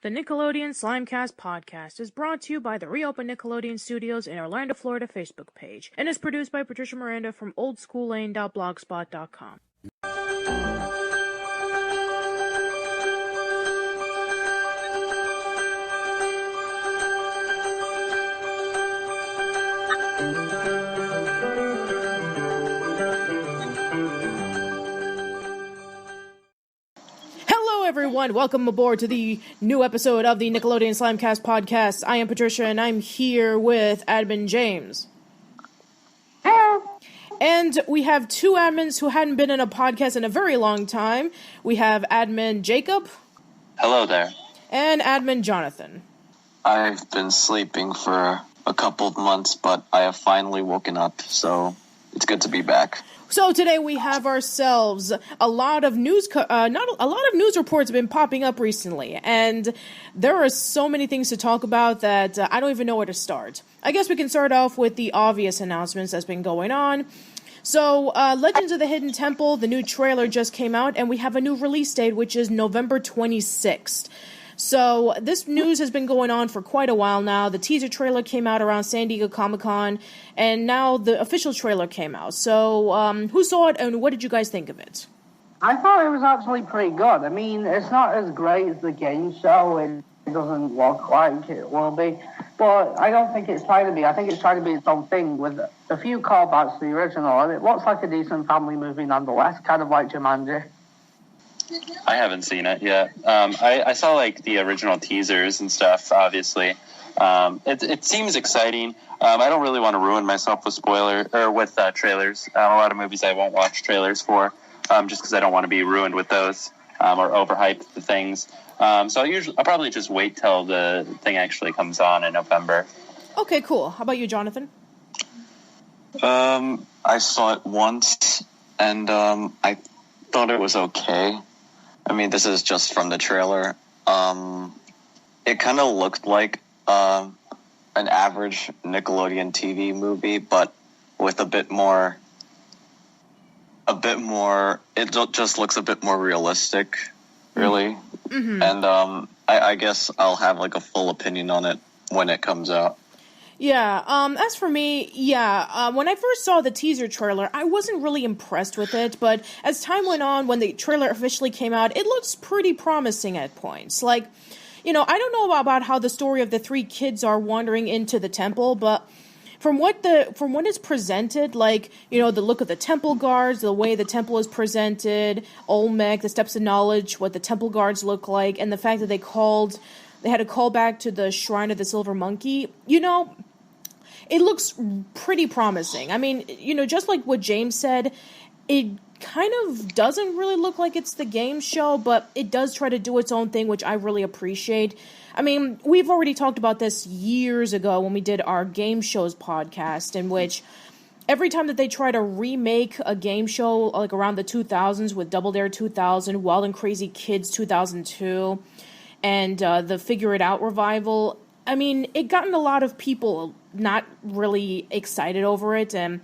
The Nickelodeon Slimecast Podcast is brought to you by the reopened Nickelodeon Studios in Orlando, Florida Facebook page, and is produced by Patricia Miranda from oldschoollane.blogspot.com. Everyone, welcome aboard to the new episode of the Nickelodeon Slimecast Podcast. I am Patricia, and I'm here with admin James. Hello. And we have two admins who hadn't been in a podcast in a very long time. We have admin Jaycob. Hello there. And admin Jonathan. I've been sleeping for a couple of months, but I have finally woken up, so it's good to be back. So today we have ourselves a lot of news. A lot of news reports have been popping up recently, and there are so many things to talk about that I don't even know where to start. I guess we can start off with the obvious announcements that's been going on. So, Legends of the Hidden Temple, the new trailer just came out, and we have a new release date, which is November 26th. So, this news has been going on for quite a while now. The teaser trailer came out around San Diego Comic-Con, and now the official trailer came out. So, who saw it, and what did you guys think of it? I thought it was actually pretty good. I mean, it's not as great as the game show. It doesn't look like it will be. But I don't think it's trying to be. I think it's trying to be its own thing with a few callbacks to the original. And it looks like a decent family movie nonetheless, kind of like Jumanji. I haven't seen it yet. I saw like the original teasers and stuff, obviously. It seems exciting. I don't really want to ruin myself with trailers. A lot of movies I won't watch trailers for, just because I don't want to be ruined with those or overhyped the things. So I'll probably just wait till the thing actually comes on in November. Okay, cool. How about you, Jonathan? I saw it once, and I thought it was okay. I mean, this is just from the trailer. It kind of looked like an average Nickelodeon TV movie, but with a bit more, it just looks a bit more realistic, really. Mm-hmm. And I guess I'll have like a full opinion on it when it comes out. Yeah, as for me, when I first saw the teaser trailer, I wasn't really impressed with it, but as time went on, when the trailer officially came out, it looks pretty promising at points. Like, I don't know about how the story of the three kids are wandering into the temple, but from what is presented, like, the look of the temple guards, the way the temple is presented, Olmec, the Steps of Knowledge, what the temple guards look like, and the fact that they had a callback to the Shrine of the Silver Monkey, it looks pretty promising. I mean, just like what James said, it kind of doesn't really look like it's the game show, but it does try to do its own thing, which I really appreciate. I mean, we've already talked about this years ago when we did our game shows podcast, in which every time that they try to remake a game show, like around the 2000s with Double Dare 2000, Wild and Crazy Kids 2002, and the Figure It Out revival, I mean, it gotten a lot of people not really excited over it. And,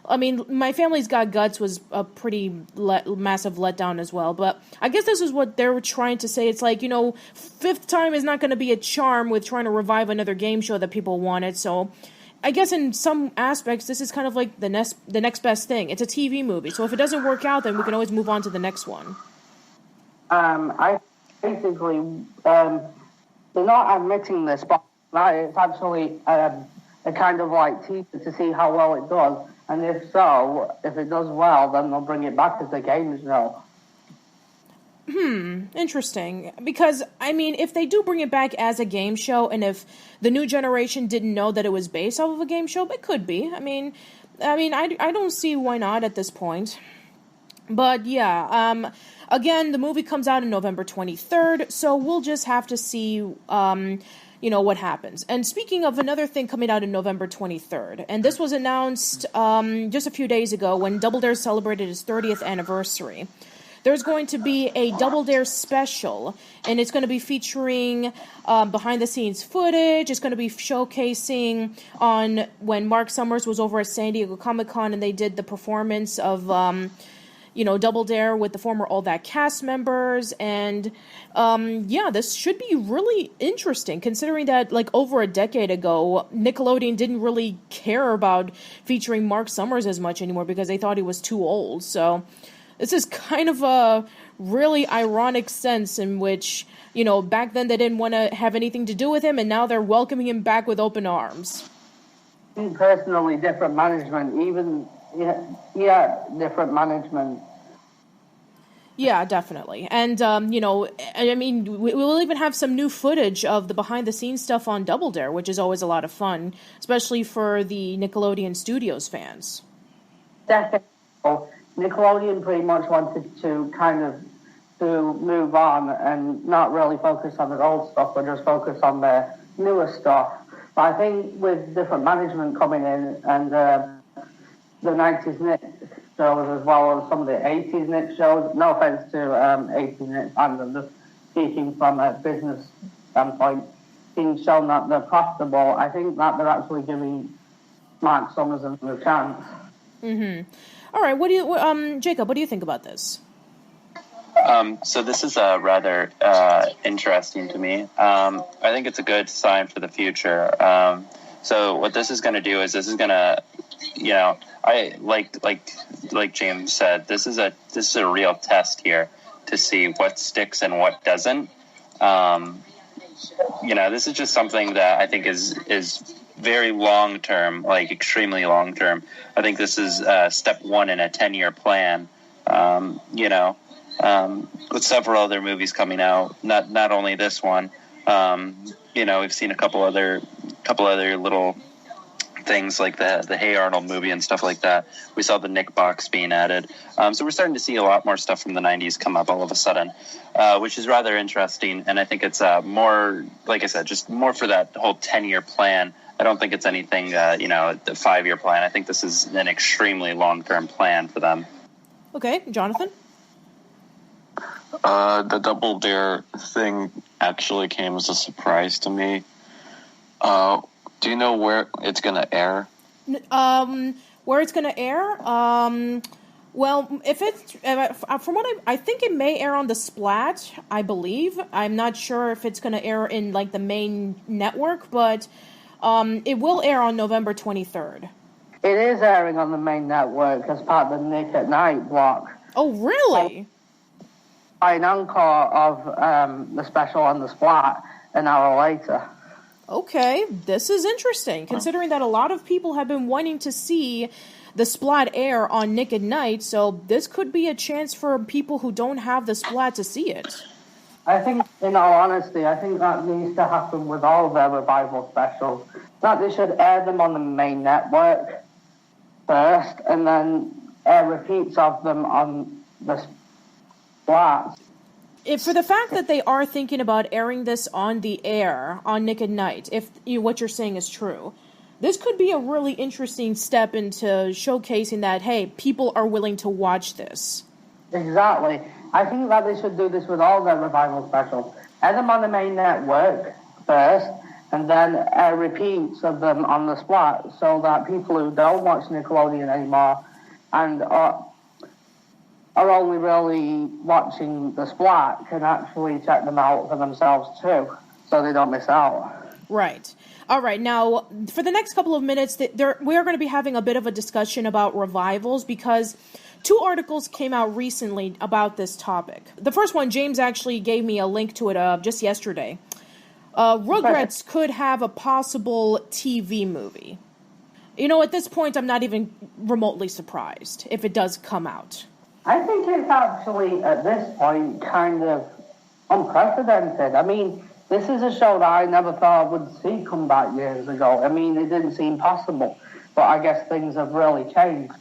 I mean, My Family's Got Guts was a pretty massive letdown as well. But I guess this is what they were trying to say. It's like, fifth time is not going to be a charm with trying to revive another game show that people wanted. So I guess in some aspects, this is kind of like the next best thing. It's a TV movie. So if it doesn't work out, then we can always move on to the next one. I basically, they're not admitting this, but it's actually a kind of like teaser to see how well it does. And if it does well, then they'll bring it back as a game show. Interesting. Because, I mean, if they do bring it back as a game show, and if the new generation didn't know that it was based off of a game show, it could be. I mean, I don't see why not at this point. But, yeah, again, the movie comes out on November 23rd, so we'll just have to see, what happens. And speaking of another thing coming out on November 23rd, and this was announced just a few days ago when Double Dare celebrated its 30th anniversary. There's going to be a Double Dare special, and it's going to be featuring behind-the-scenes footage. It's going to be showcasing on when Mark Summers was over at San Diego Comic-Con, and they did the performance of Double Dare with the former All That cast members. And, this should be really interesting, considering that, like, over a decade ago, Nickelodeon didn't really care about featuring Mark Summers as much anymore because they thought he was too old. So this is kind of a really ironic sense in which, back then they didn't want to have anything to do with him, and now they're welcoming him back with open arms. Personally, different management, different management. Yeah, definitely. And, we'll even have some new footage of the behind-the-scenes stuff on Double Dare, which is always a lot of fun, especially for the Nickelodeon Studios fans. Definitely. Nickelodeon pretty much wanted to move on and not really focus on the old stuff, but just focus on the newer stuff. But I think with different management coming in and the 90s Nick shows as well as some of the 80s Nick shows, no offense to 80s Nick fans, I'm just speaking from a business standpoint, being shown that they're profitable, I think that they're actually giving Mark Summers a chance. Mm-hmm. All right, Jaycob, what do you think about this? So this is rather interesting to me. I think it's a good sign for the future. So what this is going to do is this is going to, I like James said, this is a real test here to see what sticks and what doesn't. This is just something that I think is very long term, like extremely long term. I think this is step one in a 10-year plan. With several other movies coming out, not only this one. We've seen a couple other little things like the Hey Arnold movie and stuff like that. We saw the Nick box being added. So we're starting to see a lot more stuff from the 90s come up all of a sudden, which is rather interesting. And I think it's more, like I said, just more for that whole 10-year plan. I don't think it's anything, the 5-year plan. I think this is an extremely long-term plan for them. Okay, Jonathan? The Double Dare thing actually came as a surprise to me. Do you know where it's going to air? Where it's going to air? Well, if it's from what I think it may air on the Splat, I believe. I'm not sure if it's going to air in like the main network, but it will air on November 23rd. It is airing on the main network as part of the Nick at Night block. Oh, really? An encore of the special on the Splat an hour later. Okay, this is interesting, considering that a lot of people have been wanting to see the Splat air on Nick at Night, so this could be a chance for people who don't have the Splat to see it. I think, in all honesty, I think that needs to happen with all of their revival specials. That they should air them on the main network first, and then air repeats of them on the Splat. For the fact that they are thinking about airing this on the air on Nick at Night, if what you're saying is true, this could be a really interesting step into showcasing that, hey, people are willing to watch this. Exactly. I think that they should do this with all their revival specials. Air them on the main network first, and then air repeats of them on the Splat, so that people who don't watch Nickelodeon anymore and are only really watching the Splat can actually check them out for themselves too, so they don't miss out. Right. All right. Now, for the next couple of minutes, we are going to be having a bit of a discussion about revivals because 2 articles came out recently about this topic. The first one, James actually gave me a link to it just yesterday. Rugrats could have a possible TV movie. At this point, I'm not even remotely surprised if it does come out. I think it's actually, at this point, kind of unprecedented. I mean, this is a show that I never thought I would see come back years ago. I mean, it didn't seem possible, but I guess things have really changed.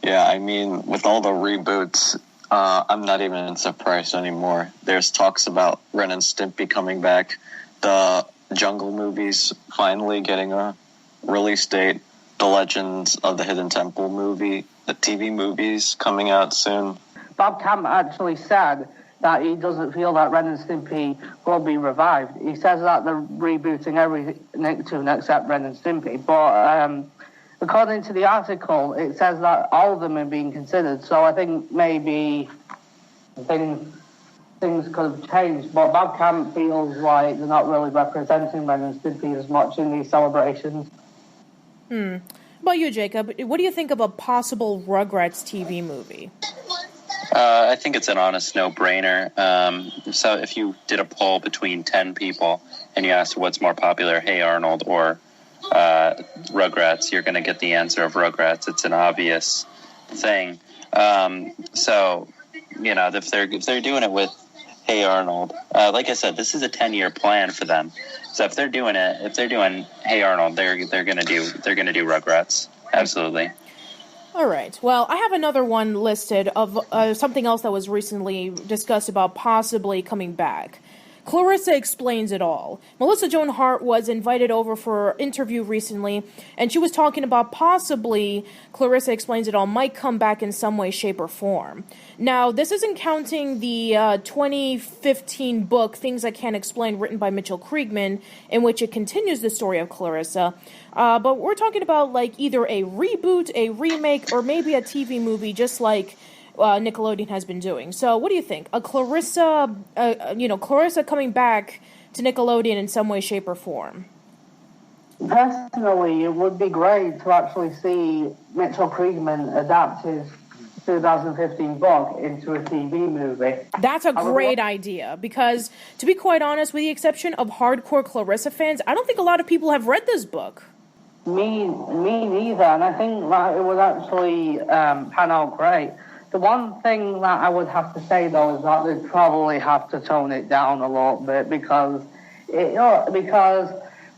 Yeah, I mean, with all the reboots, I'm not even surprised anymore. There's talks about Ren and Stimpy coming back, the Jungle movies finally getting a release date, the Legends of the Hidden Temple movie, the TV movies coming out soon. Bob Camp actually said that he doesn't feel that Ren and Stimpy will be revived. He says that they're rebooting every Nicktoon except Ren and Stimpy, but according to the article, it says that all of them are being considered. So I think maybe things could have changed. But Bandcamp feels like they're not really representing Ren and Stimpy as much in these celebrations. What about you, Jaycob? What do you think of a possible Rugrats TV movie? I think it's an honest no-brainer. So if you did a poll between 10 people and you asked what's more popular, Hey Arnold or Rugrats, you're going to get the answer of Rugrats. It's an obvious thing. So, you know, if they're doing it with Hey Arnold, like I said, this is a 10-year plan for them. So if they're doing Hey Arnold, they're going to do Rugrats. Absolutely. All right. Well, I have another one listed of something else that was recently discussed about possibly coming back. Clarissa Explains It All. Melissa Joan Hart was invited over for an interview recently, and she was talking about possibly Clarissa Explains It All might come back in some way, shape, or form. Now, this isn't counting the 2015 book, Things I Can't Explain, written by Mitchell Kriegman, in which it continues the story of Clarissa. But we're talking about like either a reboot, a remake, or maybe a TV movie, just like Nickelodeon has been doing. So what do you think? Clarissa coming back to Nickelodeon in some way, shape, or form? Personally, it would be great to actually see Mitchell Kriegman adapt his 2015 book into a TV movie. That's a great idea, because to be quite honest, with the exception of hardcore Clarissa fans, I don't think a lot of people have read this book. Me neither, and I think that it would actually pan out great. The one thing that I would have to say, though, is that they'd probably have to tone it down a little bit because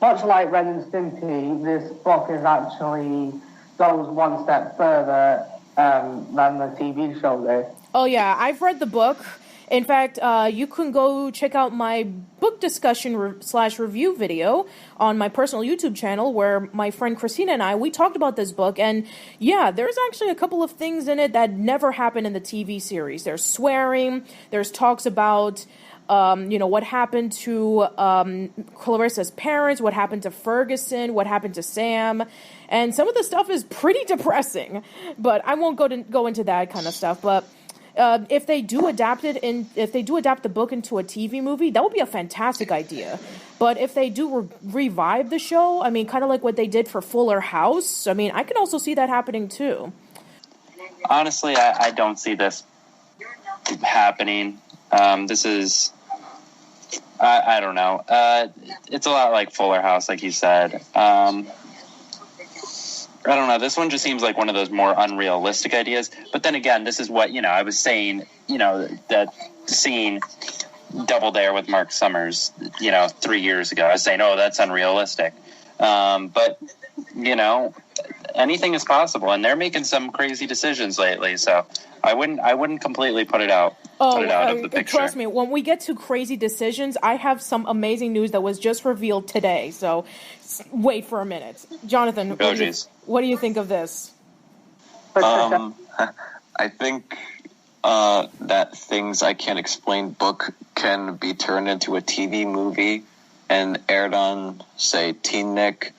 much like Ren and Stimpy, this book is actually goes one step further than the TV show did. Oh, yeah, I've read the book. In fact, you can go check out my book discussion / review video on my personal YouTube channel where my friend Christina and we talked about this book. And yeah, there's actually a couple of things in it that never happened in the TV series. There's swearing. There's talks about, what happened to Clarissa's parents, what happened to Ferguson, what happened to Sam. And some of the stuff is pretty depressing. But I won't go into that kind of stuff. But if they do adapt the book into a TV movie, that would be a fantastic idea. But if they do revive the show, I mean, kind of like what they did for Fuller House, I mean, I can also see that happening too. Honestly, I don't see this happening. This is, I don't know. It's a lot like Fuller House, like you said. I don't know. This one just seems like one of those more unrealistic ideas. But then again, this is what, I was saying, that scene Double Dare with Mark Summers, 3 years ago. I was saying, that's unrealistic. But, anything is possible. And they're making some crazy decisions lately. So I wouldn't completely put it out of the picture. Trust me, when we get to crazy decisions, I have some amazing news that was just revealed today. So wait for a minute. Jonathan, what do you think of this? I think that Things I Can't Explain book can be turned into a TV movie and aired on, say, Teen Nick.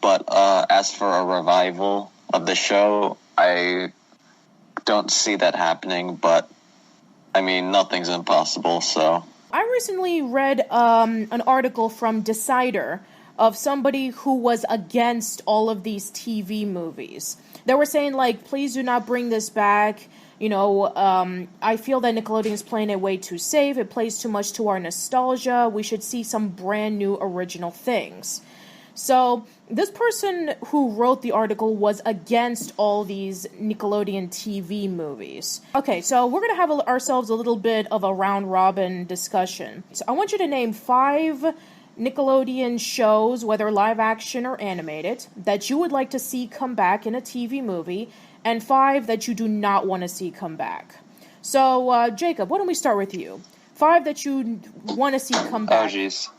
But as for a revival of the show, I don't see that happening. But, I mean, nothing's impossible, so. I recently read an article from Decider of somebody who was against all of these TV movies. They were saying, like, please do not bring this back. I feel that Nickelodeon is playing it way too safe. It plays too much to our nostalgia. We should see some brand new original things. So this person who wrote the article was against all these Nickelodeon TV movies. Okay, so we're going to have ourselves a little bit of a round-robin discussion. So I want you to name 5 Nickelodeon shows, whether live action or animated, that you would like to see come back in a TV movie, and 5 that you do not want to see come back. So, Jaycob, why don't we start with you? 5 that you want to see come back. Oh, jeez.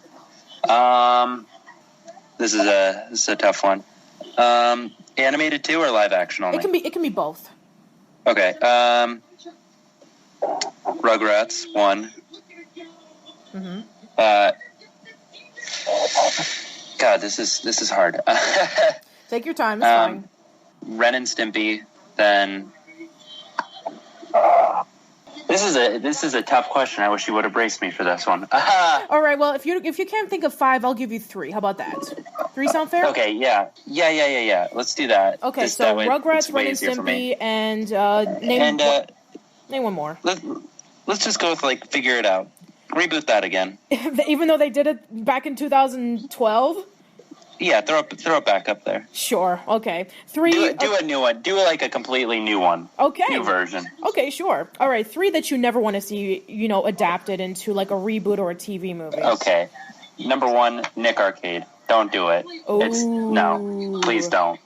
This is a tough one. Animated too or live action only? It can be both. Okay. Rugrats 1. Mm-hmm. God, this is hard. Take your time. It's fine. Ren and Stimpy, then... This is a tough question. I wish you would have braced me for this one. All right, well, if you can't think of 5, I'll give you 3. How about that? 3 sound fair? Okay, yeah. Let's do that. Okay, Just so way, Rugrats, Ren and Stimpy, and name one more. Let's just go with, like, figure it out. Reboot that again. Even though they did it back in 2012? Yeah, throw it back up there. Sure. Okay. 3. Do a new one. Do like a completely new one. Okay. New version. Okay, sure. All right. 3 that you never want to see, adapted into like a reboot or a TV movie. Okay. Number 1, Nick Arcade. Don't do it. Ooh. No, please don't.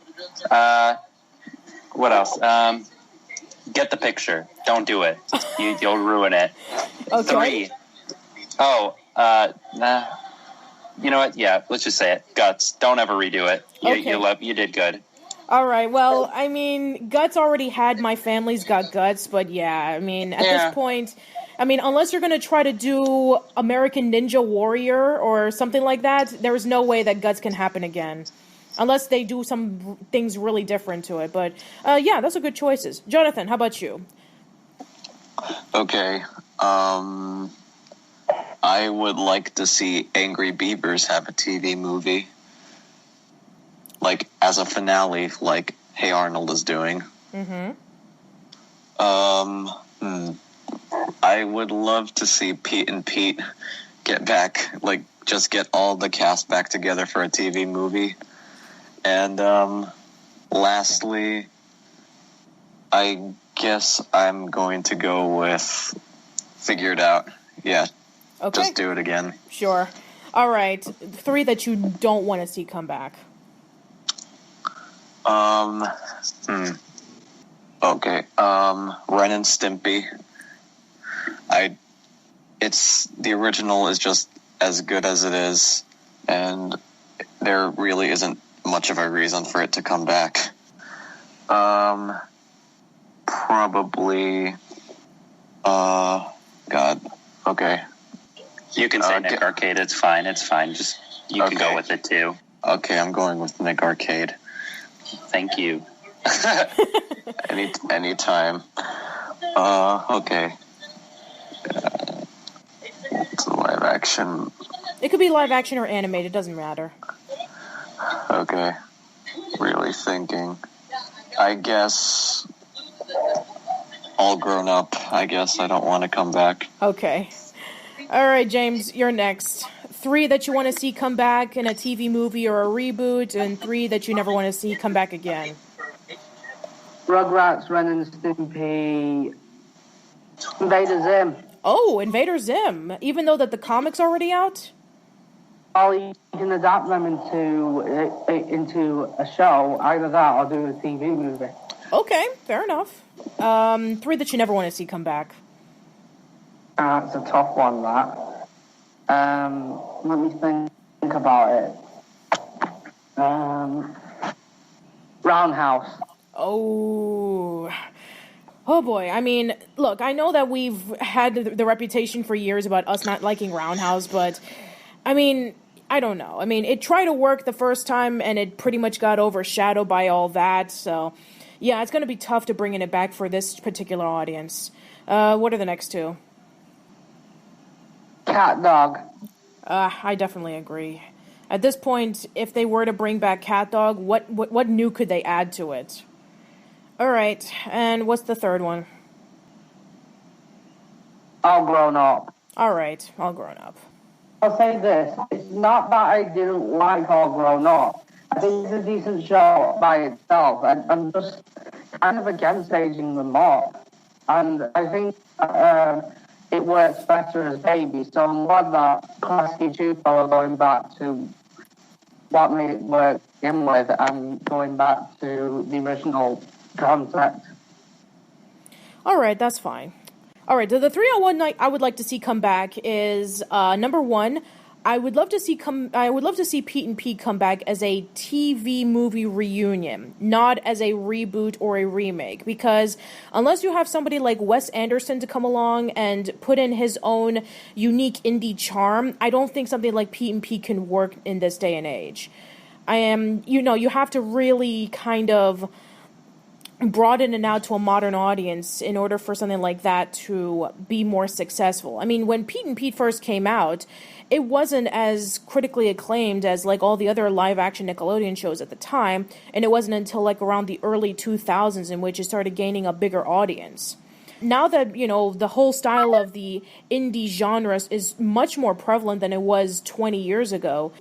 What else? Get the Picture. Don't do it. You'll ruin it. Okay. 3. You know what? Yeah, let's just say it. Guts. Don't ever redo it. You did good. All right. Well, I mean, Guts already had My Family's Got Guts, but yeah, I mean, at this point, unless you're going to try to do American Ninja Warrior or something like that, there is no way that Guts can happen again. Unless they do some things really different to it. But, yeah, those are good choices. Jonathan, how about you? Okay. I would like to see Angry Beavers have a TV movie. Like, as a finale, like Hey Arnold is doing. Mm-hmm. I would love to see Pete and Pete get back, like, just get all the cast back together for a TV movie. And, lastly, I guess I'm going to go with Figure It Out. Yeah. Okay. Just do it again. Sure. All right. 3 that you don't want to see come back. Okay. Ren and Stimpy. The original is just as good as it is, and there really isn't much of a reason for it to come back. Probably. God. Okay. You can say Nick Arcade. It's fine. Just you can go with it too. Okay, I'm going with Nick Arcade. Thank you. Anytime. Okay. It's a live action. It could be live action or animated. It doesn't matter. Okay. Really thinking. I guess All Grown Up. I guess I don't want to come back. Okay. All right, James, you're next. 3 that you want to see come back in a TV movie or a reboot, and 3 that you never want to see come back again. Rugrats, Ren and Stimpy, Invader Zim. Oh, Invader Zim. Even though that the comic's already out? Or you can adapt them into a show. Either that or do a TV movie. Okay, fair enough. 3 that you never want to see come back. It's a tough one, that. Let me think about it. Roundhouse. Oh boy. I mean, look, I know that we've had the reputation for years about us not liking Roundhouse, but, I mean, I don't know. I mean, it tried to work the first time, and it pretty much got overshadowed by all that, so, yeah, it's going to be tough to bring it back for this particular audience. What are the next 2? Cat Dog. I definitely agree. At this point, if they were to bring back Cat Dog, what new could they add to it? All right, and what's the 3rd one? All Grown Up. All right, All Grown Up. I'll say this. It's not that I didn't like All Grown Up. I think it's a decent show by itself. I'm just kind of against aging them up. And I think it works better as babies. So I'm glad that Klasky and Chupo are going back to what made it work in with and going back to the original concept. All right, that's fine. All right, the 301 I would like to see come back is number 1. I would love to see Pete and Pete come back as a TV movie reunion, not as a reboot or a remake. Because unless you have somebody like Wes Anderson to come along and put in his own unique indie charm, I don't think something like Pete and Pete can work in this day and age. You have to really kind of broaden it out to a modern audience in order for something like that to be more successful. I mean, when Pete and Pete first came out, it wasn't as critically acclaimed as like all the other live-action Nickelodeon shows at the time, and it wasn't until like around the early 2000s in which it started gaining a bigger audience. Now that, the whole style of the indie genres is much more prevalent than it was 20 years ago.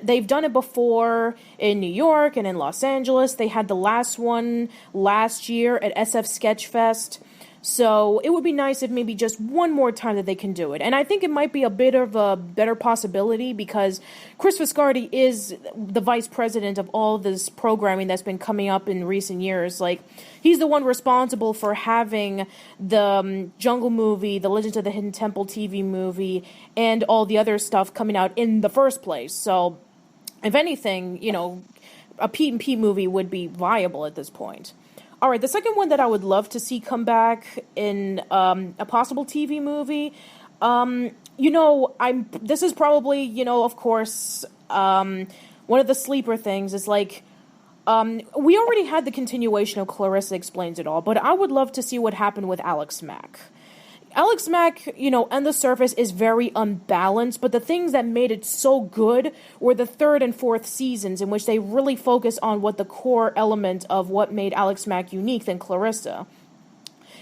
They've done it before in New York and in Los Angeles. They had the last one last year at SF Sketchfest. So it would be nice if maybe just one more time that they can do it. And I think it might be a bit of a better possibility because Chris Viscardi is the vice president of all this programming that's been coming up in recent years. Like, he's the one responsible for having the Jungle movie, the Legends of the Hidden Temple TV movie, and all the other stuff coming out in the first place. So, if anything, a Pete and Pete movie would be viable at this point. All right, the second one that I would love to see come back in a possible TV movie, this is probably, of course, one of the sleeper things is like, we already had the continuation of Clarissa Explains It All, but I would love to see what happened with Alex Mack. Alex Mack, on the surface is very unbalanced, but the things that made it so good were the third and fourth seasons in which they really focus on what the core element of what made Alex Mack unique than Clarissa.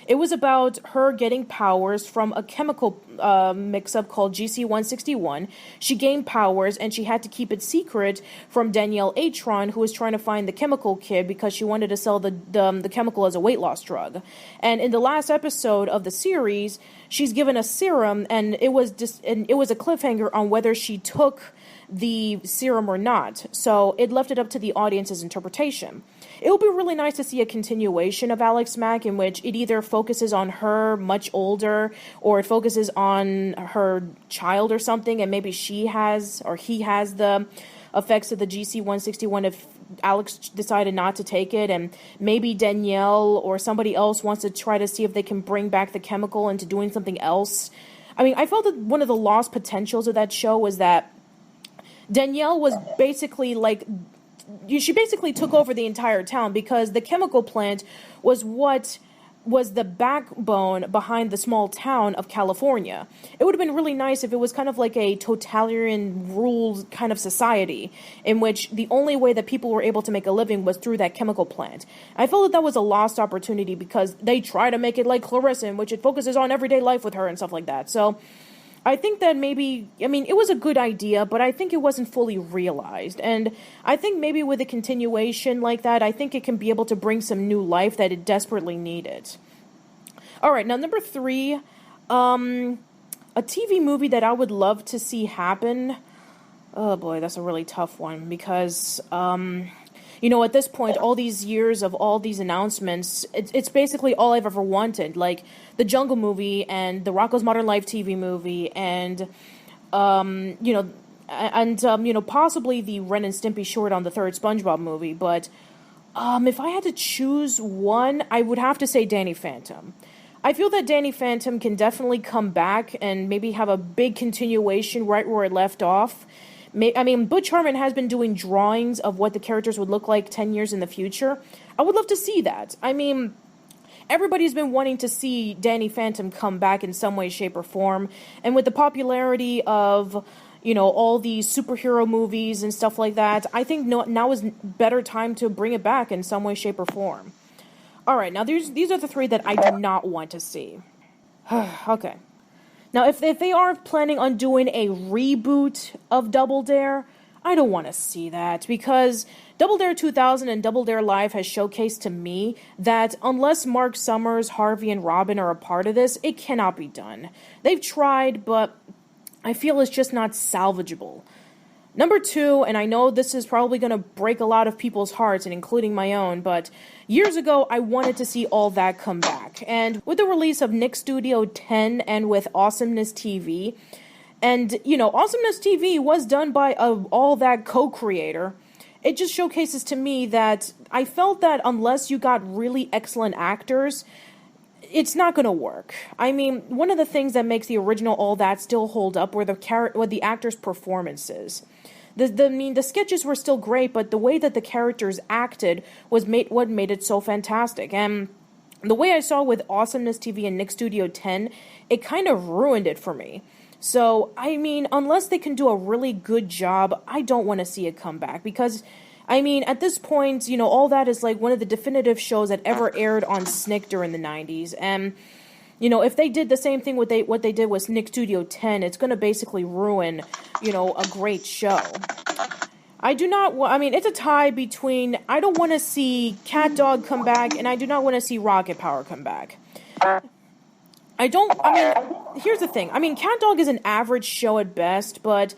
It was about her getting powers from a chemical mix-up called GC-161. She gained powers, and she had to keep it secret from Danielle Atron, who was trying to find the chemical kid because she wanted to sell the chemical as a weight loss drug. And in the last episode of the series, she's given a serum, and it was a cliffhanger on whether she took the serum or not. So it left it up to the audience's interpretation. It would be really nice to see a continuation of Alex Mack in which it either focuses on her much older or it focuses on her child or something, and maybe he has the effects of the GC-161 if Alex decided not to take it, and maybe Danielle or somebody else wants to try to see if they can bring back the chemical into doing something else. I mean, I felt that one of the lost potentials of that show was that Danielle was basically she basically took over the entire town because the chemical plant was what was the backbone behind the small town of California. It would have been really nice if it was kind of like a totalitarian ruled kind of society in which the only way that people were able to make a living was through that chemical plant. I felt that was a lost opportunity because they try to make it like Clarissa, in which it focuses on everyday life with her and stuff like that. So I think that it was a good idea, but I think it wasn't fully realized. And I think maybe with a continuation like that, I think it can be able to bring some new life that it desperately needed. All right, now number 3, a TV movie that I would love to see happen. Oh boy, that's a really tough one because, at this point, all these years of all these announcements, it's basically all I've ever wanted. Like the Jungle movie and the Rocko's Modern Life TV movie and, possibly the Ren and Stimpy short on the third SpongeBob movie. But if I had to choose one, I would have to say Danny Phantom. I feel that Danny Phantom can definitely come back and maybe have a big continuation right where it left off. Butch Hartman has been doing drawings of what the characters would look like 10 years in the future. I would love to see that. Everybody's been wanting to see Danny Phantom come back in some way, shape, or form. And with the popularity of, all these superhero movies and stuff like that, I think now is better time to bring it back in some way, shape, or form. All right, now these are the 3 that I do not want to see. Okay. Now, if they are planning on doing a reboot of Double Dare, I don't want to see that because Double Dare 2000 and Double Dare Live has showcased to me that unless Mark Summers, Harvey, and Robin are a part of this, it cannot be done. They've tried, but I feel it's just not salvageable. Number 2, and I know this is probably going to break a lot of people's hearts, and including my own, but years ago, I wanted to see All That come back. And with the release of Nick Studio 10 and with Awesomeness TV, and, Awesomeness TV was done by All That co-creator, it just showcases to me that I felt that unless you got really excellent actors, it's not going to work. One of the things that makes the original All That still hold up were the actors' performances. the sketches were still great, but the way that the characters acted was what made it so fantastic. And the way I saw with Awesomeness TV and Nick Studio 10, it kind of ruined it for me. So, I mean, unless they can do a really good job, I don't want to see it come back. Because, I mean, at this point, you know, All That is like one of the definitive shows that ever aired on SNCC during the 90s. And, you know, if they did the same thing what they did with Nick Studio 10, it's going to basically ruin, you know, a great show. It's a tie between I don't want to see Cat Dog come back, and I do not want to see Rocket Power come back. Here's the thing. I mean, Cat Dog is an average show at best, but,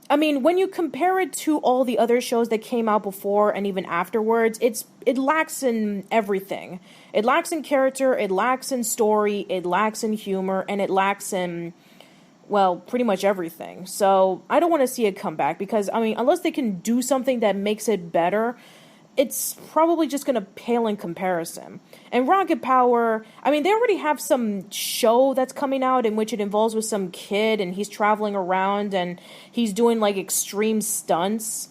I mean, when you compare it to all the other shows that came out before and even afterwards, it lacks in everything. It lacks in character, it lacks in story, it lacks in humor, and it lacks in, well, pretty much everything. So, I don't want to see it come back because, I mean, unless they can do something that makes it better, it's probably just going to pale in comparison. And Rocket Power, I mean, they already have some show that's coming out in which it involves with some kid, and he's traveling around, and he's doing, like, extreme stunts,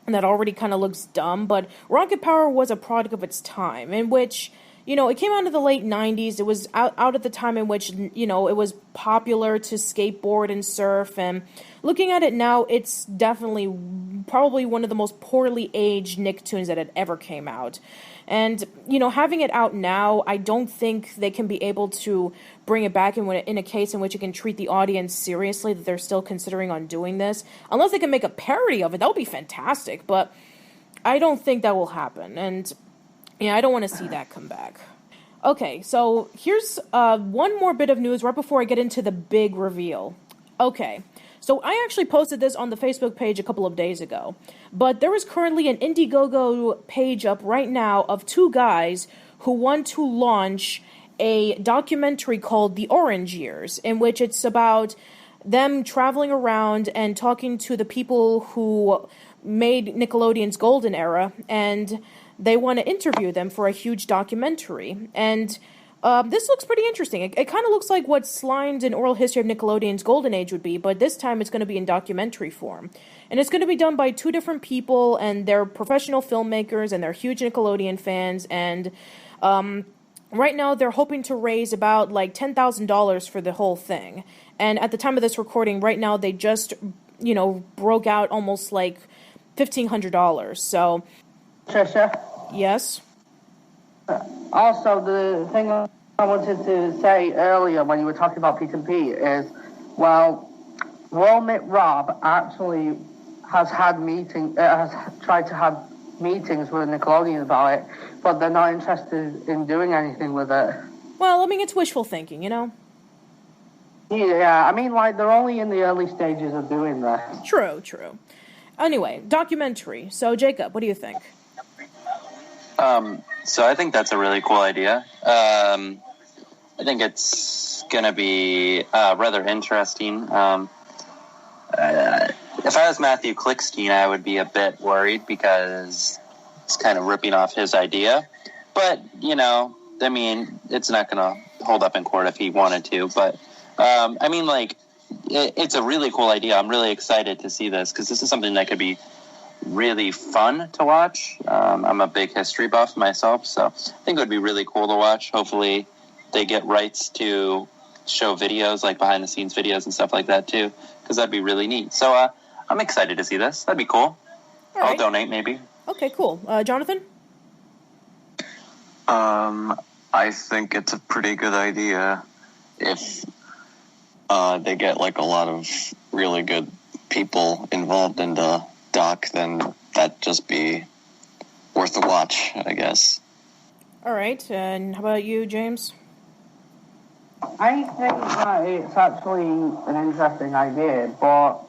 and that already kind of looks dumb, but Rocket Power was a product of its time, in which, you know, it came out in the late 90s, it was out at the time in which, you know, it was popular to skateboard and surf, and looking at it now, it's definitely probably one of the most poorly aged Nicktoons that had ever came out. And, you know, having it out now, I don't think they can be able to bring it back in a case in which it can treat the audience seriously, that they're still considering on doing this. Unless they can make a parody of it, that would be fantastic, but I don't think that will happen, and yeah, I don't want to see that come back. Okay, so here's one more bit of news right before I get into the big reveal. Okay, so I actually posted this on the Facebook page a couple of days ago, but there is currently an IndieGogo page up right now of two guys who want to launch a documentary called The Orange Years, in which it's about them traveling around and talking to the people who made Nickelodeon's golden era, and they want to interview them for a huge documentary. And this looks pretty interesting. It kind of looks like what Slimed and Oral History of Nickelodeon's golden age would be, but this time it's going to be in documentary form. And it's going to be done by two different people, and they're professional filmmakers, and they're huge Nickelodeon fans, and right now they're hoping to raise about like $10,000 for the whole thing. And at the time of this recording, right now they just, you know, broke out almost like $1,500. So, Patricia? Yes? Also, the thing I wanted to say earlier when you were talking about Pete and Pete is, well, Romit Rob actually has tried to have meetings with Nickelodeon about it, but they're not interested in doing anything with it. Well, I mean, it's wishful thinking, you know? Yeah, I mean, like, they're only in the early stages of doing that. True. Anyway, documentary. So, Jaycob, what do you think? So I think that's a really cool idea. I think it's going to be rather interesting. If I was Matthew Klickstein, I would be a bit worried because it's kind of ripping off his idea. But, you know, I mean, it's not going to hold up in court if he wanted to. But, I mean, like, it's a really cool idea. I'm really excited to see this because this is something that could be really fun to watch. I'm a big history buff myself, so I think it would be really cool to watch. Hopefully they get rights to show videos, like behind-the-scenes videos and stuff like that, too, because that'd be really neat. So I'm excited to see this. That'd be cool. All right. I'll donate, maybe. Okay, cool. Jonathan? I think it's a pretty good idea if they get, like, a lot of really good people involved in the doc, then that'd just be worth a watch, I guess. All right, and how about you, James? I think that it's actually an interesting idea, but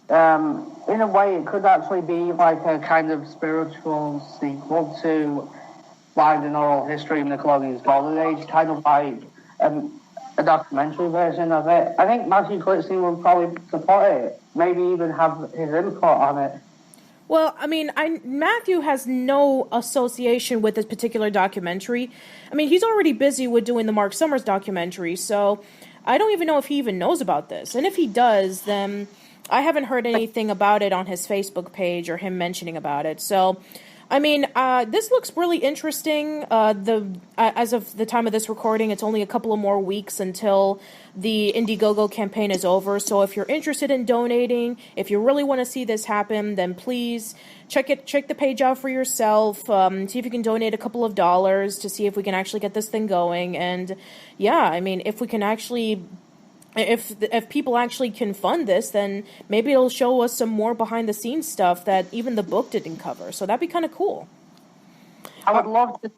in a way it could actually be like a kind of spiritual sequel to Live and Oral History of Nickelodeon's Golden Age, kind of like a documentary version of it. I think Matthew Klickstein would probably support it, maybe even have his input on it. Well, I mean, Matthew has no association with this particular documentary. I mean, he's already busy with doing the Mark Summers documentary, so I don't even know if he even knows about this. And if he does, then I haven't heard anything about it on his Facebook page or him mentioning about it. So, I mean, this looks really interesting. As of the time of this recording, it's only a couple of more weeks until the IndieGogo campaign is over. So if you're interested in donating, if you really want to see this happen, then please check the page out for yourself. See if you can donate a couple of dollars to see if we can actually get this thing going. And yeah, I mean, if we can actually... If people actually can fund this, then maybe it'll show us some more behind-the-scenes stuff that even the book didn't cover. So that'd be kind of cool. I would love to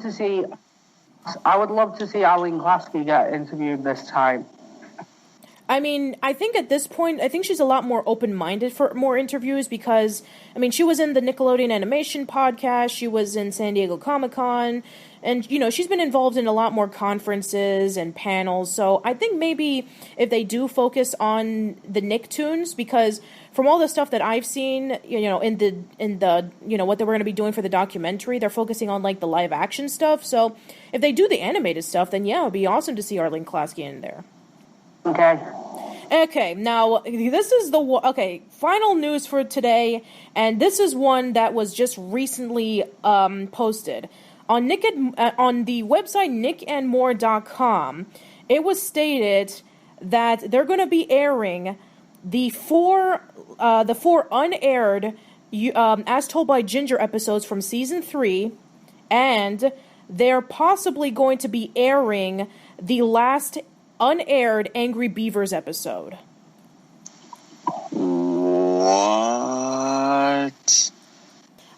see Arlene Klasky get interviewed this time. I mean, I think at this point, I think she's a lot more open-minded for more interviews because, I mean, she was in the Nickelodeon Animation Podcast, she was in San Diego Comic-Con, and, you know, she's been involved in a lot more conferences and panels, so I think maybe if they do focus on the Nicktoons, because from all the stuff that I've seen, you know, in the you know, what they were going to be doing for the documentary, they're focusing on, like, the live-action stuff, so if they do the animated stuff, then yeah, it would be awesome to see Arlene Klasky in there. Okay, now, this is final news for today, and this is one that was just recently posted. On the website nickandmore.com, it was stated that they're going to be airing the four unaired As Told by Ginger episodes from Season 3, and they're possibly going to be airing the last unaired Angry Beavers episode. What?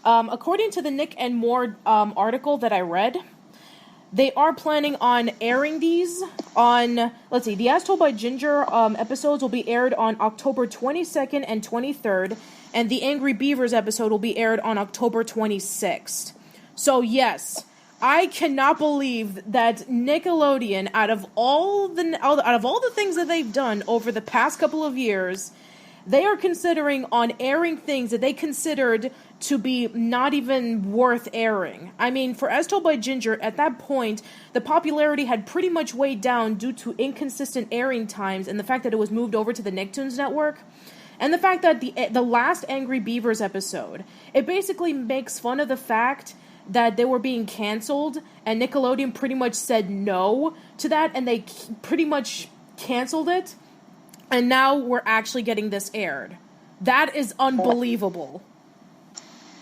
According to the Nick and More article that I read, they are planning on airing these on, let's see, the As Told by Ginger episodes will be aired on October 22nd and 23rd, and the Angry Beavers episode will be aired on October 26th. So yes, I cannot believe that Nickelodeon, out of all the things that they've done over the past couple of years, they are considering on airing things that they considered to be not even worth airing. I mean, for As Told by Ginger, at that point, the popularity had pretty much weighed down due to inconsistent airing times and the fact that it was moved over to the Nicktoons network. And the fact that the last Angry Beavers episode, it basically makes fun of the fact that they were being canceled, and Nickelodeon pretty much said no to that, and they pretty much canceled it, and now we're actually getting this aired. That is unbelievable.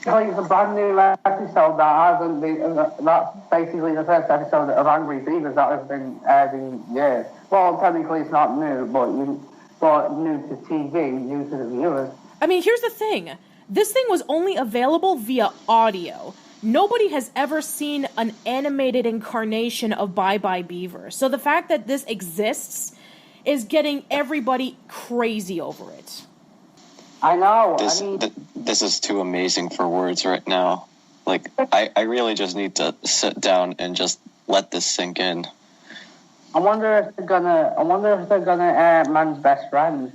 Like it's a brand new episode that hasn't been, that's basically the first episode of Angry Beavers that has been aired in years. Well, technically it's not new, but new to TV, new to the viewers. I mean, here's the thing. This thing was only available via audio. Nobody has ever seen an animated incarnation of Bye Bye Beaver. So the fact that this exists is getting everybody crazy over it. I know. This is too amazing for words right now. Like, I really just need to sit down and just let this sink in. I wonder if they're gonna air Man's Best Friend.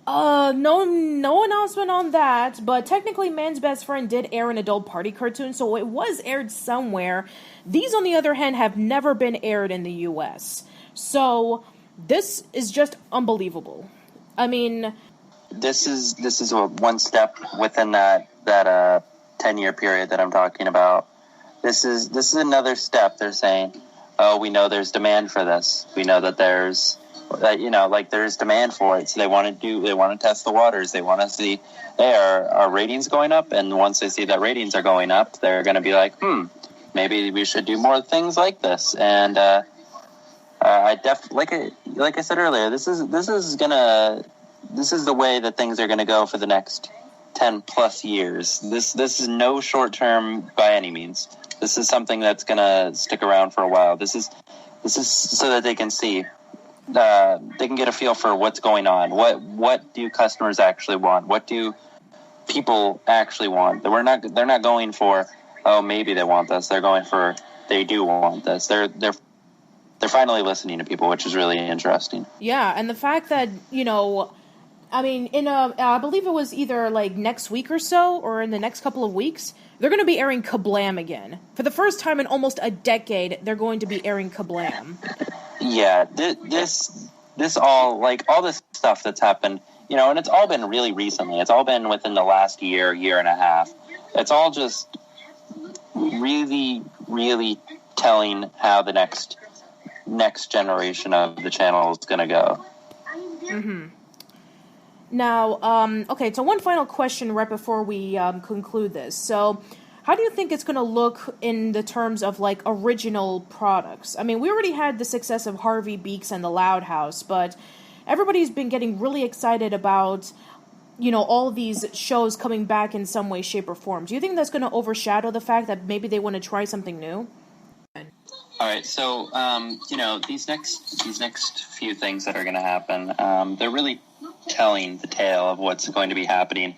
No announcement on that, but technically Man's Best Friend did air an adult party cartoon, so it was aired somewhere. These, on the other hand, have never been aired in the US. So, this is just unbelievable. I mean... This is one step within that 10-year period that I'm talking about. This is another step. They're saying, oh, we know there's demand for this. We know that there's demand for it. So they want to test the waters. They want to see, are ratings going up? And once they see that ratings are going up, they're going to be like, maybe we should do more things like this. And like I said earlier, this is the way that things are going to go for the next 10 plus years. This is no short term by any means. This is something that's going to stick around for a while. This is so that they can see. They can get a feel for what's going on. What do customers actually want? What do people actually want? They're not going for, oh, maybe they want this. They're going for, they do want this. They're finally listening to people, which is really interesting. Yeah, and the fact that, I mean, I believe it was either like next week or so, or in the next couple of weeks, they're going to be airing Kablam again. For the first time in almost a decade, they're going to be airing Kablam. Yeah, this all this stuff that's happened and it's all been really recently. It's all been within the last year and a half. It's all just really, really telling how the next generation of the channel is going to go. Mm-hmm. Now, okay, so one final question right before we conclude this. So, how do you think it's going to look in the terms of, like, original products? I mean, we already had the success of Harvey Beaks and The Loud House, but everybody's been getting really excited about, all of these shows coming back in some way, shape, or form. Do you think that's going to overshadow the fact that maybe they want to try something new? All right, so, these next few things that are going to happen, they're really telling the tale of what's going to be happening.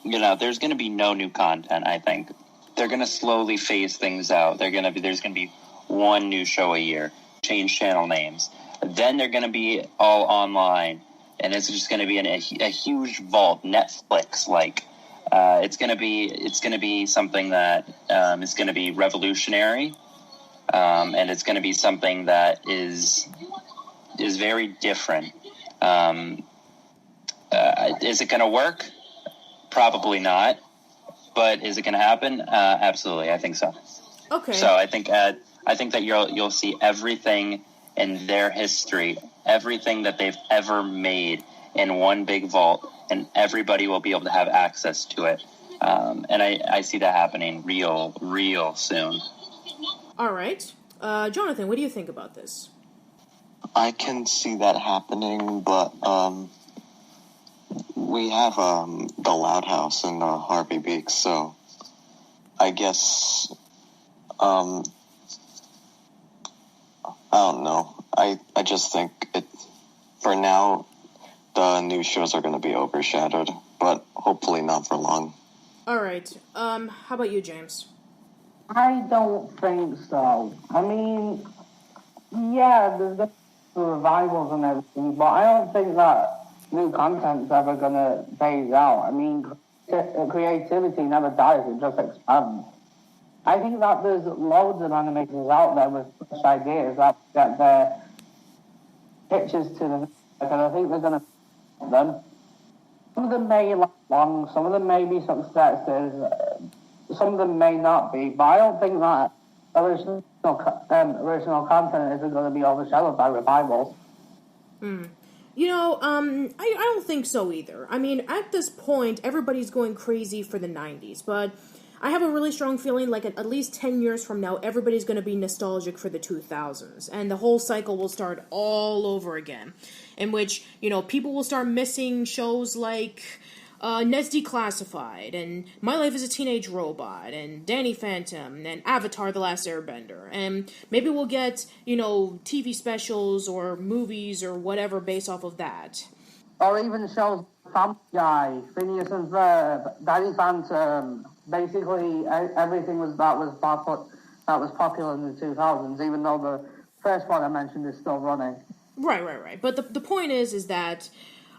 There's going to be no new content, I think. They're going to slowly phase things out. There's going to be one new show a year, change channel names. Then they're going to be all online, and it's just going to be a huge vault, Netflix-like. It's going to be something that is going to be revolutionary, and it's going to be something that is very different. Is it going to work? Probably not. But is it going to happen? Absolutely, I think so. Okay. So I think that you'll see everything in their history, everything that they've ever made in one big vault, and everybody will be able to have access to it. And I see that happening real soon. All right. Jonathan, what do you think about this? I can see that happening, but we have the Loud House and Harvey Beaks, so I guess I don't know. I just think for now the new shows are going to be overshadowed, but hopefully not for long. All right. How about you, James? I don't think so. I mean, yeah, there's the revivals and everything, but I don't think that new content's ever going to phase out. I mean, creativity never dies, it just expands. I think that there's loads of animators out there with fresh ideas that get their pitches to the and I think they're going to them. Some of them may last long, some of them may be successes, some of them may not be, but I don't think that original content isn't going to be overshadowed by revivals. I don't think so either. I mean, at this point, everybody's going crazy for the 90s, but I have a really strong feeling like at least 10 years from now, everybody's going to be nostalgic for the 2000s, and the whole cycle will start all over again, in which, people will start missing shows like Ned's Declassified, and My Life as a Teenage Robot, and Danny Phantom, and Avatar The Last Airbender, and maybe we'll get, TV specials or movies or whatever based off of that. Or even shows Family Guy, Phineas and Ferb, Danny Phantom, basically everything that was popular in the 2000s, even though the first one I mentioned is still running. Right. But the point is that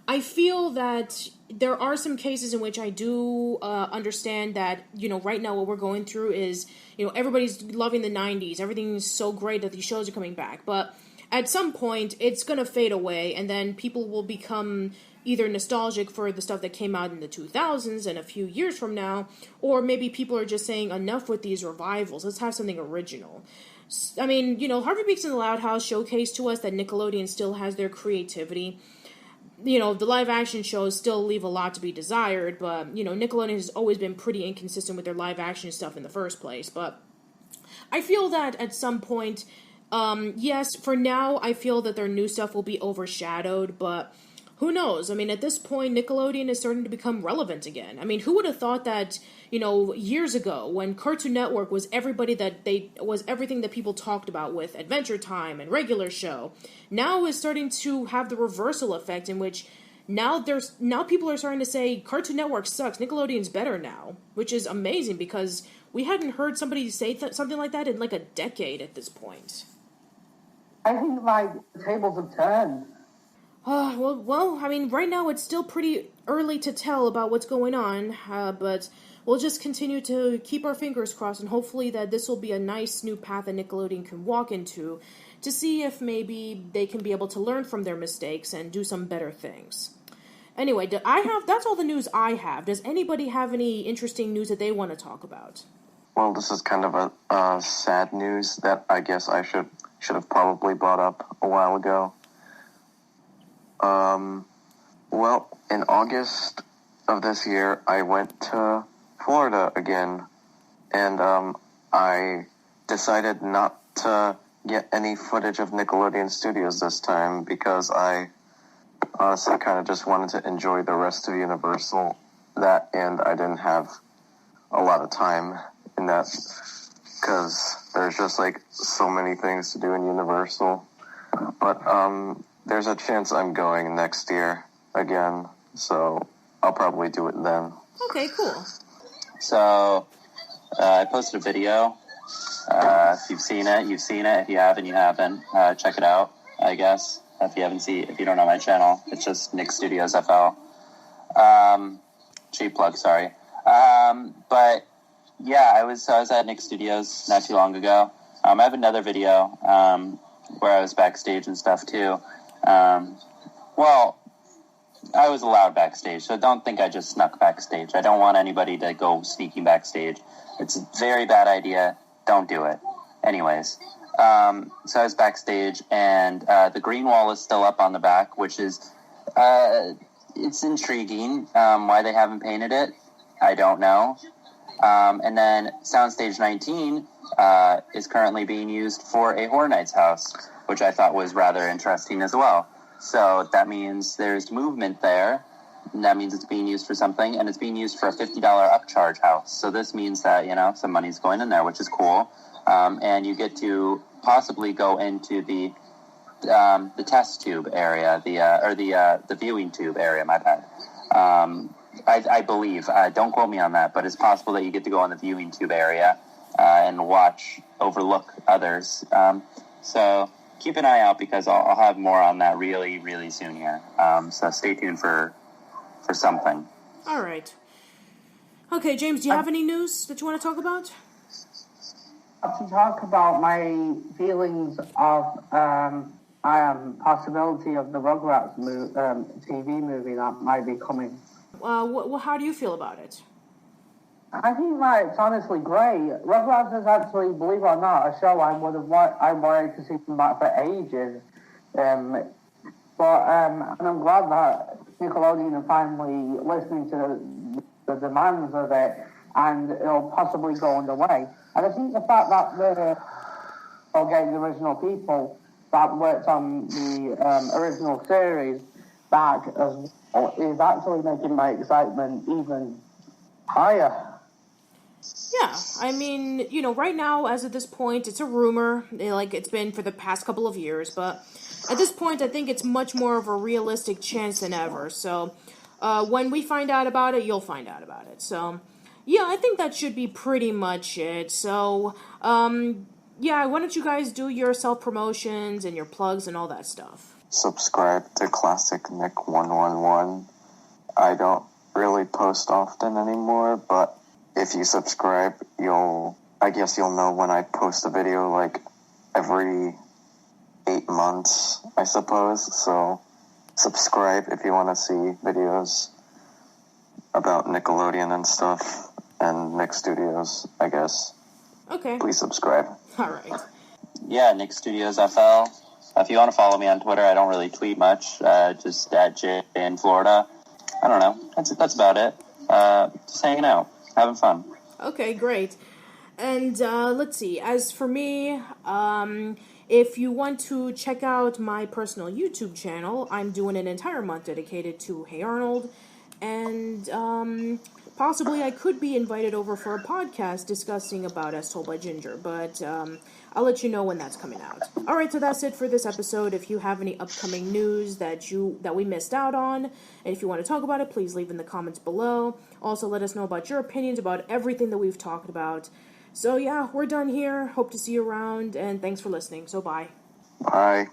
I feel that there are some cases in which I do understand that, right now what we're going through is, everybody's loving the 90s. Everything's so great that these shows are coming back. But at some point, it's going to fade away, and then people will become either nostalgic for the stuff that came out in the 2000s and a few years from now, or maybe people are just saying, enough with these revivals. Let's have something original. I mean, Harvey Beaks and The Loud House showcased to us that Nickelodeon still has their creativity. The live-action shows still leave a lot to be desired, but, Nickelodeon has always been pretty inconsistent with their live-action stuff in the first place. But I feel that at some point, yes, for now, I feel that their new stuff will be overshadowed, but who knows? I mean, at this point, Nickelodeon is starting to become relevant again. I mean, who would have thought that, years ago, when Cartoon Network was everything that people talked about with Adventure Time and Regular Show, now is starting to have the reversal effect in which now people are starting to say Cartoon Network sucks, Nickelodeon's better now, which is amazing because we hadn't heard somebody say something like that in like a decade at this point. I think the tables have turned. Well, I mean, right now it's still pretty early to tell about what's going on, but we'll just continue to keep our fingers crossed, and hopefully that this will be a nice new path that Nickelodeon can walk into to see if maybe they can be able to learn from their mistakes and do some better things. Anyway, that's all the news I have. Does anybody have any interesting news that they want to talk about? Well, this is kind of a sad news that I guess I should have probably brought up a while ago. Well, in August of this year, I went to Florida again, and I decided not to get any footage of Nickelodeon Studios this time because I honestly kind of just wanted to enjoy the rest of Universal, and I didn't have a lot of time in that because there's just like so many things to do in Universal. But there's a chance I'm going next year again, so I'll probably do it then. Okay, cool. So I posted a video. If you've seen it, you've seen it. If you haven't, you haven't. Check it out, I guess. If you don't know my channel, it's just Nick Studios FL. Cheap plug, sorry. But yeah, I was at Nick Studios not too long ago. I have another video where I was backstage and stuff too. Well, I was allowed backstage, so don't think I just snuck backstage. I don't want anybody to go sneaking backstage. It's a very bad idea. Don't do it. Anyways, so I was backstage, and the green wall is still up on the back, which is, it's intriguing. Why they haven't painted it, I don't know. And then Soundstage 19 is currently being used for a Horror Nights house, which I thought was rather interesting as well. So that means there's movement there, and that means it's being used for something, and it's being used for a $50 upcharge house. So this means that, some money's going in there, which is cool. And you get to possibly go into the test tube area, the viewing tube area, my bad. I believe, don't quote me on that, but it's possible that you get to go in the viewing tube area and overlook others. So keep an eye out because I'll have more on that really, really soon here. So stay tuned for something. All right. Okay, James, do you have any news that you want to talk about? To talk about my feelings of possibility of the Rugrats TV movie that might be coming. How do you feel about it? I think that it's honestly great. Rugrats is actually, believe it or not, a show I wanted to see come back for ages. And I'm glad that Nickelodeon are finally listening to the demands of it, and it'll possibly go underway. And I think the fact that they're getting the original people that worked on the original series back as well is actually making my excitement even higher. Yeah, I mean, right now, as of this point, it's a rumor, like it's been for the past couple of years, but at this point, I think it's much more of a realistic chance than ever, so when we find out about it, you'll find out about it, so yeah, I think that should be pretty much it, so, yeah, why don't you guys do your self-promotions and your plugs and all that stuff? Subscribe to Classic Nick 111. I don't really post often anymore, but if you subscribe, you'll know when I post a video, like, every 8 months, I suppose. So, subscribe if you want to see videos about Nickelodeon and stuff, and Nick Studios, I guess. Okay. Please subscribe. All right. Yeah, Nick Studios FL. If you want to follow me on Twitter, I don't really tweet much, just at J in Florida. I don't know. That's about it. Just hanging out. Having fun. Okay, great. And let's see. As for me, if you want to check out my personal YouTube channel, I'm doing an entire month dedicated to Hey Arnold. And possibly I could be invited over for a podcast discussing about As Told by Ginger. But I'll let you know when that's coming out. All right, so that's it for this episode. If you have any upcoming news that we missed out on, and if you want to talk about it, please leave in the comments below. Also, let us know about your opinions about everything that we've talked about. So yeah, we're done here. Hope to see you around, and thanks for listening. So bye. Bye.